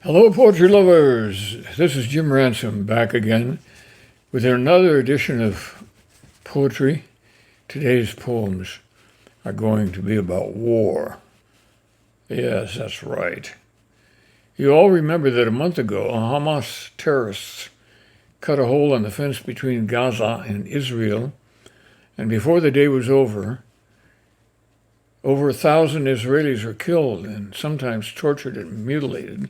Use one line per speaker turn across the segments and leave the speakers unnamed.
Hello, poetry lovers. This is Jim Ransom back again with another edition of poetry. Today's poems are going to be about war. Yes, that's right. You all remember that a month ago, Hamas terrorists cut a hole in the fence between Gaza and Israel, and before the day was over 1,000 Israelis were killed and sometimes tortured and mutilated.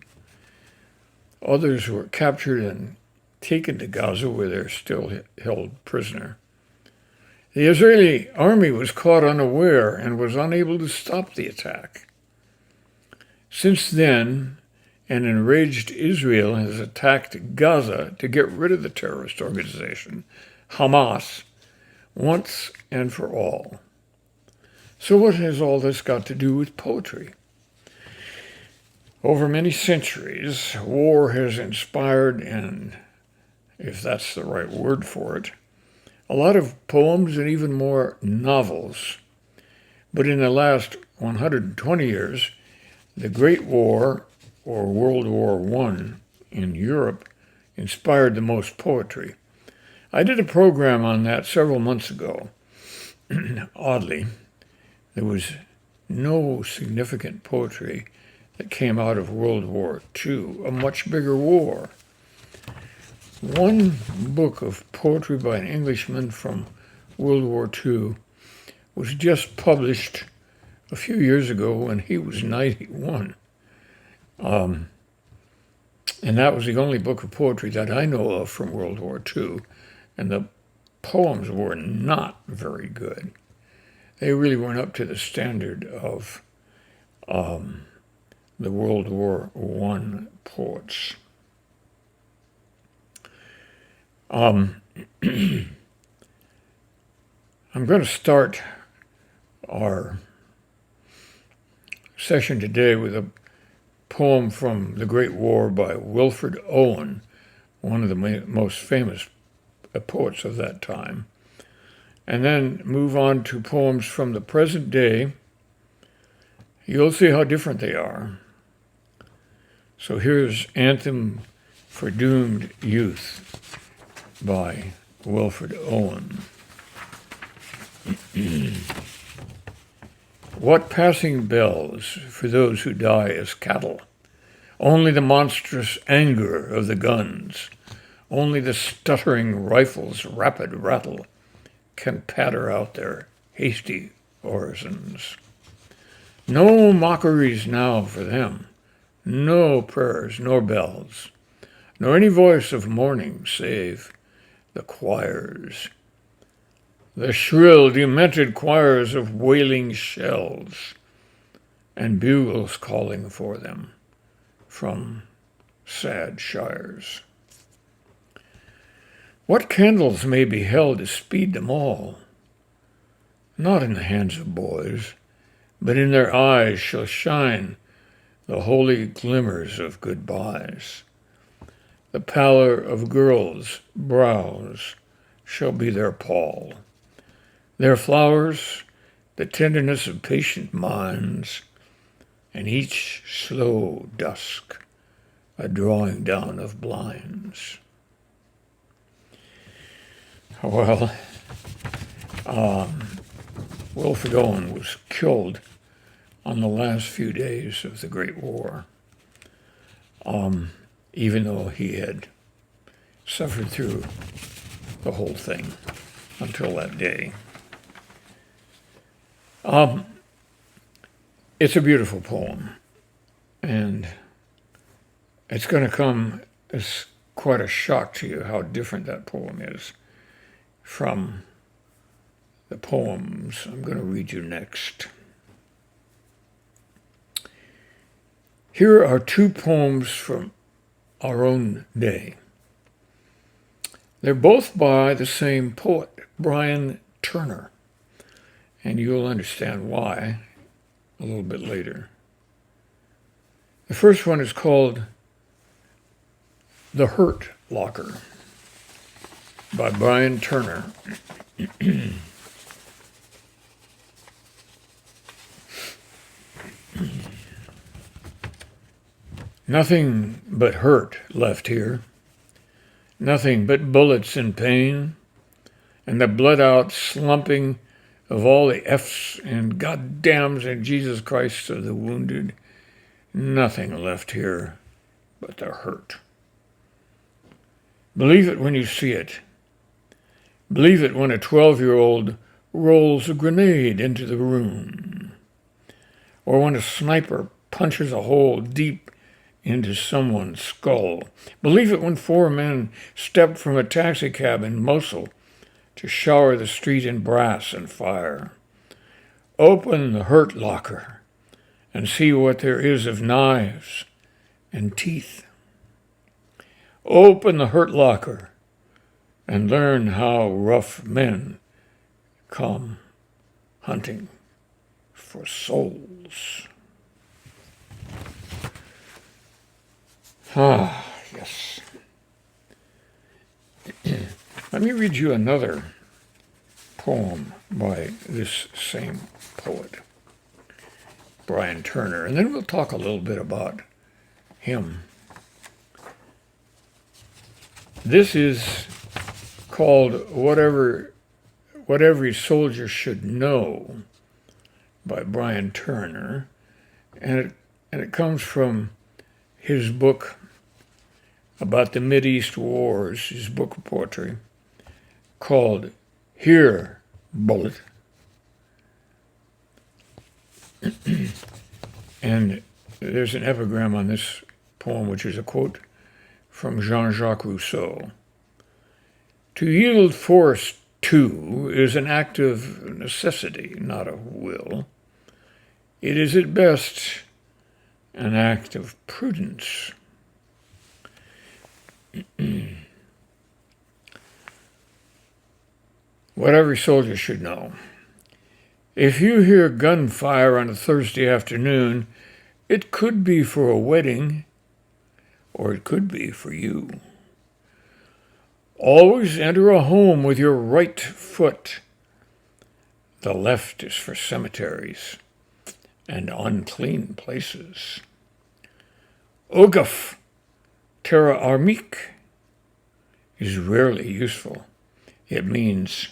Others were captured and taken to Gaza, where they're still held prisoner. The Israeli army was caught unaware and was unable to stop the attack. Since then, an enraged Israel has attacked Gaza to get rid of the terrorist organization, Hamas, once and for all. So what has all this got to do with poetry? Over many centuries, war has inspired, and if that's the right word for it, a lot of poems and even more novels. But in the last 120 years, the Great War, or World War I in Europe, inspired the most poetry. I did a program on that several months ago. Oddly, there was no significant poetry that came out of World War II, a much bigger war. One book of poetry by an Englishman from World War II was just published a few years ago when he was 91. And that was the only book of poetry that I know of from World War II. And the poems were not very good. They really weren't up to the standard of the World War I poets. I'm going to start our session today with a poem from The Great War by Wilfred Owen, one of the most famous poets of that time, and then move on to poems from the present day. You'll see how different they are. So here's Anthem for Doomed Youth by Wilfred Owen. What passing bells for those who die as cattle? Only the monstrous anger of the guns, only the stuttering rifles' rapid rattle can patter out their hasty orisons. No mockeries now for them, no prayers nor bells, nor any voice of mourning save the choirs, the shrill, demented choirs of wailing shells, and bugles calling for them from sad shires. What candles may be held to speed them all? Not in the hands of boys, but in their eyes shall shine the holy glimmers of goodbyes. The pallor of girls' brows shall be their pall. Their flowers, the tenderness of patient minds, and each slow dusk, a drawing down of blinds. Well, Wilfred Owen was killed on the last few days of the Great War, even though he had suffered through the whole thing until that day. It's a beautiful poem, and it's going to come as quite a shock to you how different that poem is from the poems I'm going to read you next. Here are two poems from our own day. They're both by the same poet, Brian Turner, and you'll understand why a little bit later. The first one is called The Hurt Locker by Brian Turner. Nothing but hurt left here. Nothing but bullets and pain, and the bled out slumping of all the F's and goddams and Jesus Christ of the wounded. Nothing left here but the hurt. Believe it when you see it. Believe it when a 12-year-old rolls a grenade into the room, or when a sniper punches a hole deep into someone's skull. Believe it when 4 men stepped from a taxicab in Mosul to shower the street in brass and fire. Open the hurt locker and see what there is of knives and teeth. Open the hurt locker and learn how rough men come hunting for souls. Ah, yes. Let me read you another poem by this same poet, Brian Turner, and then we'll talk a little bit about him. This is called What Every Soldier Should Know by Brian Turner, and it comes from his book about the Mideast Wars, his book of poetry, called Here, Bullet. And there's an epigram on this poem, which is a quote from Jean-Jacques Rousseau. To yield force to is an act of necessity, not of will. It is at best an act of prudence. What every soldier should know. If you hear gunfire on a Thursday afternoon, it could be for a wedding, or it could be for you. Always enter a home with your right foot. The left is for cemeteries and unclean places. Oguf, terra armique, is rarely useful. It means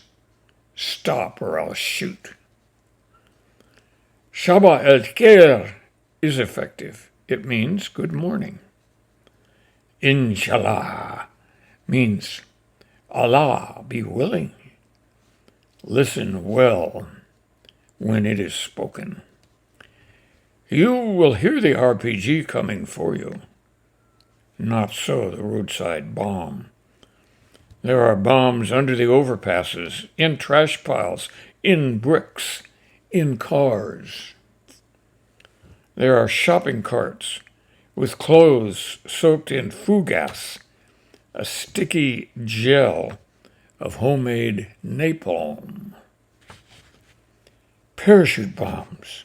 stop or I'll shoot. Shaba el Khair is effective. It means good morning. Inshallah means Allah be willing. Listen well when it is spoken. You will hear the RPG coming for you. Not so the roadside bomb. There are bombs under the overpasses, in trash piles, in bricks, in cars. There are shopping carts with clothes soaked in fugas, a sticky gel of homemade napalm. Parachute bombs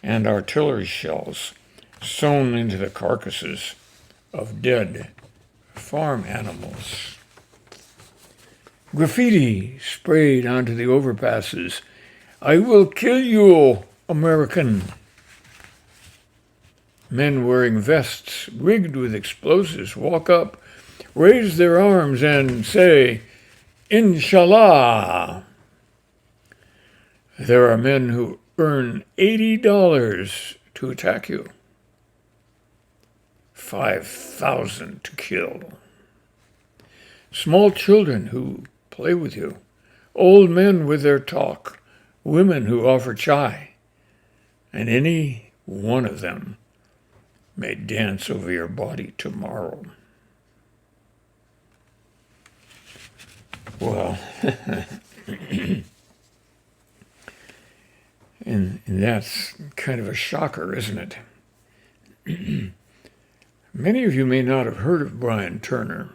and artillery shells sewn into the carcasses of dead farm animals. Graffiti sprayed onto the overpasses. I will kill you, American. Men wearing vests rigged with explosives walk up, raise their arms, and say, Inshallah. There are men who earn $80 to attack you, 5,000 to kill. Small children who play with you, old men with their talk, women who offer chai, and any one of them may dance over your body tomorrow. Well, and that's kind of a shocker, isn't it? Many of you may not have heard of Brian Turner.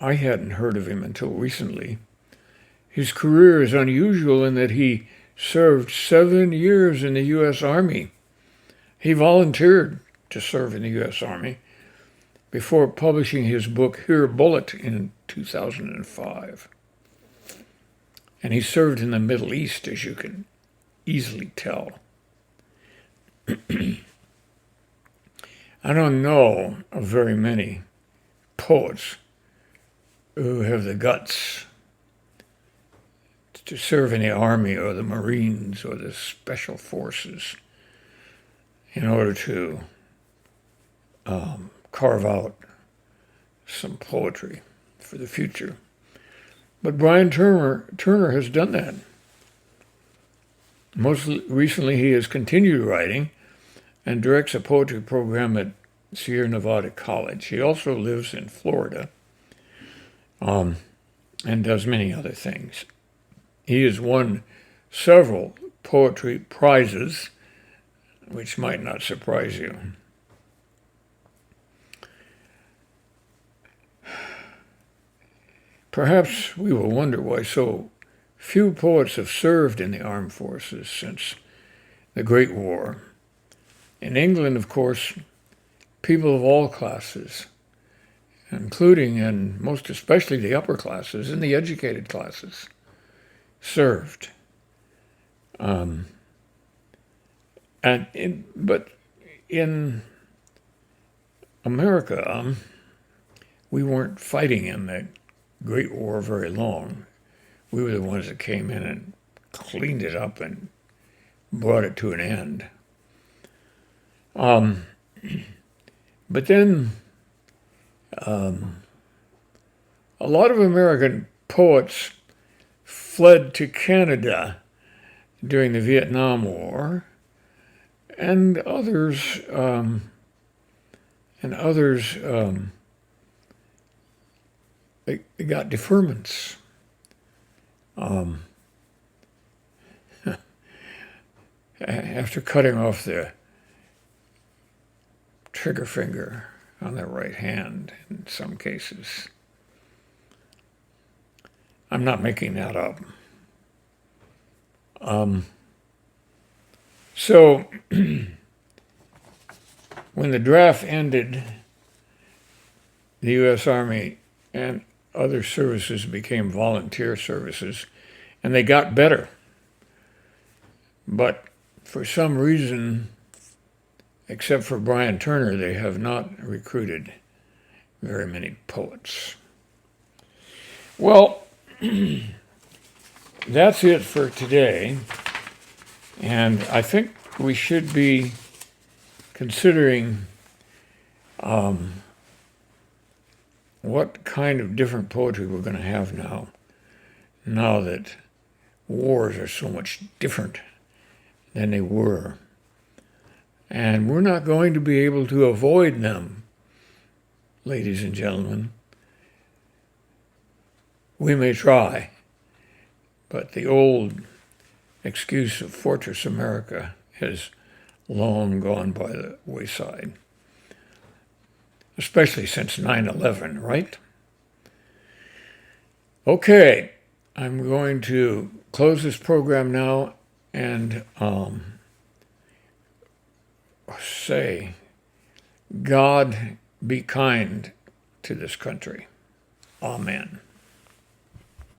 I hadn't heard of him until recently. His career is unusual in that he served 7 years in the U.S. Army. He volunteered to serve in the U.S. Army before publishing his book, Here, Bullet, in 2005. And he served in the Middle East, as you can easily tell. I don't know of very many poets who have the guts to serve in the Army or the Marines or the Special Forces in order to carve out some poetry for the future. But Brian Turner has done that. Most recently, he has continued writing and directs a poetry program at Sierra Nevada College. He also lives in Florida and does many other things. He has won several poetry prizes, which might not surprise you. Perhaps we will wonder why so few poets have served in the armed forces since the Great War. In England, of course, people of all classes, including and most especially the upper classes and the educated classes, served. But in America, we weren't fighting in the Great War very long. We were the ones that came in and cleaned it up and brought it to an end. But then a lot of American poets fled to Canada during the Vietnam War, and others they got deferments. After cutting off the trigger finger on their right hand in some cases. I'm not making that up. So when the draft ended, the U.S. Army and other services became volunteer services, and they got better. But for some reason, except for Brian Turner, they have not recruited very many poets. Well, that's it for today. And I think we should be considering what kind of different poetry we're going to have now that wars are so much different than they were. And we're not going to be able to avoid them, ladies and gentlemen. We may try, but the old excuse of Fortress America has long gone by the wayside, especially since 9/11, right? Okay, I'm going to close this program now and say, God be kind to this country. Amen.